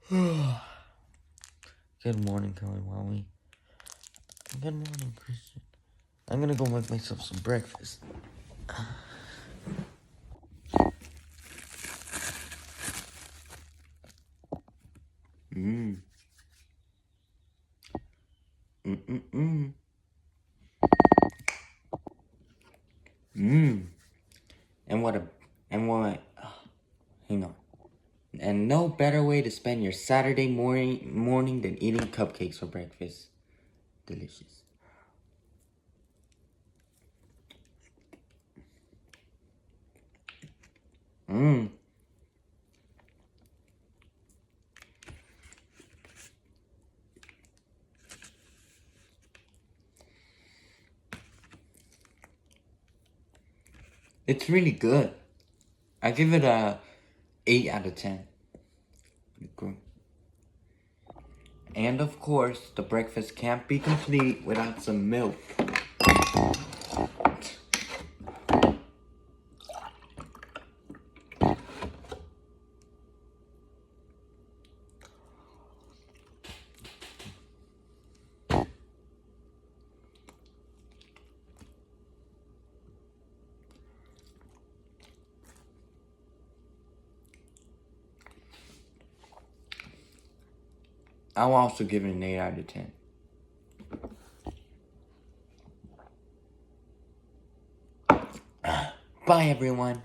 Good morning, Kelly Wowie. Good morning, Christian. I'm gonna go make myself some breakfast. Mmm. Mmm. Mmm. And what, hang on. And no better way to spend your Saturday morning than eating cupcakes for breakfast. Delicious. Mmm. It's really good. I give it a 8 out of 10. And of course, the breakfast can't be complete without some milk. I'll also give it an 8 out of 10. Bye, everyone.